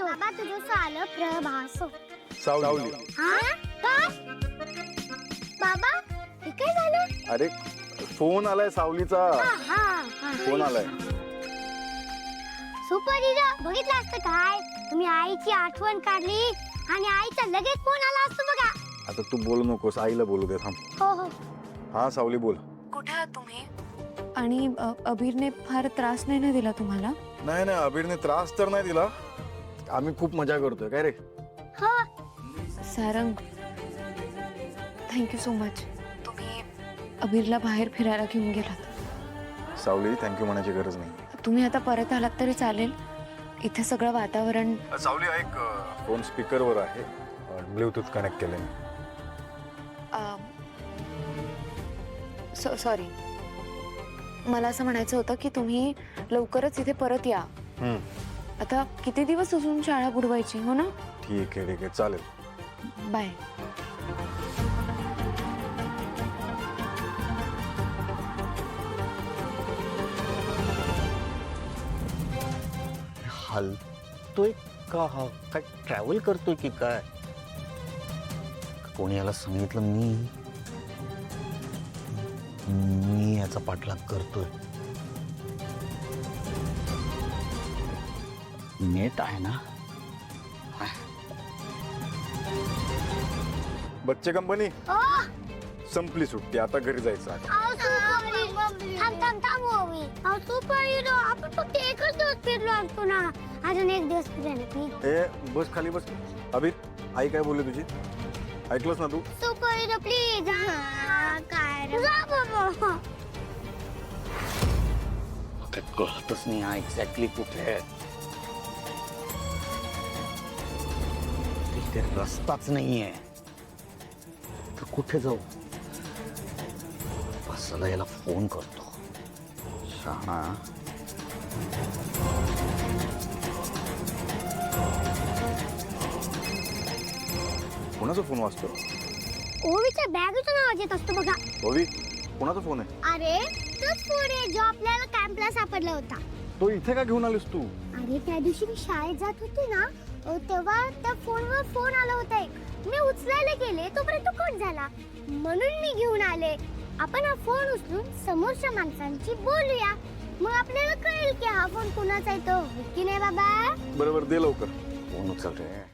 बाबा तुझं आलं प्रभासो. सावली. हा काय बाबा हे काय झालं? अरे फोन आलाय सावलीचा. फोन आलाय. सुपर हिरो बघितलं असतं काय तुम्ही आईची आठवण काढली आणि आईचा लगेच फोन आला असतो बघा. आता तू बोलू नकोस, आईला बोलू दे. थांब. हो हो. हा सावली बोल. कुठे आहात तुम्ही? आणि अबीरने फार त्रास नाही ना दिला तुम्हाला? नाही नाही, अबीरने त्रास तर नाही दिला. आम्ही खूप मजा करतोय. काय रे? हो सारंग, थँक्यू सो मच. तुम्ही अबीरला बाहेर फिरायला घेऊन गेलात. सावली थँक्यू म्हणायची गरज नाही. तुम्ही आता परत आलात तरी चालेल. इथे सगळं वातावरण. सावली ऐक, फोन स्पीकरवर आहे, ब्लूटूथ कनेक्ट केले. सॉरी, मला असं म्हणायचं होतं की तुम्ही लवकरच इथे परत या. आता किती दिवस अजून शाळा बुडवायची, हो ना? ठीक आहे ठीक आहे, चालेल. बाय. हलतोय का हा? काय ट्रॅव्हल करतोय की काय? कोणी याला सांगितलं मी याचा पाठलाग करतोय. नेट आहे ना? बच्चे कंपनी ओ संपली सुट्टी, आता घरी जायचं आहे. थांब थांब थांब ओवी. सुपर हिरो आपण फक्त एकच दिवस फिरलो असतो ना, अजून एक दिवस फिरायला प्लीज. ए बस खाली बस. अबीर आई काय बोलली तुझी? ऐकलंस ना तू? Super hero please. काय रे बाबा. काय कळतच नाही हा एक्झॅक्टली कुठे आहे. तिथे रस्ताच नाहीये. तर कुठे जाऊ? असला याला फोन करतो. शहाणा. कोणाचा फोन वाजतो? ओवीच्या बॅगचा आवाज येत असतो बघा. ओवी, कोणाचा फोन आहे? अरे तोच फोन आहे जो आपल्याला कॅम्पला सापडला होता. तो इथे का घेऊन आलीस तू? अरे त्या दिवशी मी शाळेत जात होते ना, तेव्हा त्या फोनवर फोन आला होता एक. मी उचलायला गेले तोपर्यंत कट झाला, म्हणून मी घेऊन आले. आपण हा फोन उचलून समोरच्या माणसांची बोलूया, मग आपल्याला कळेल की हा फोन कुणाचा आहे तो, की नाही बाबा? बरोबर, दे लवकर. फोन उचल रे.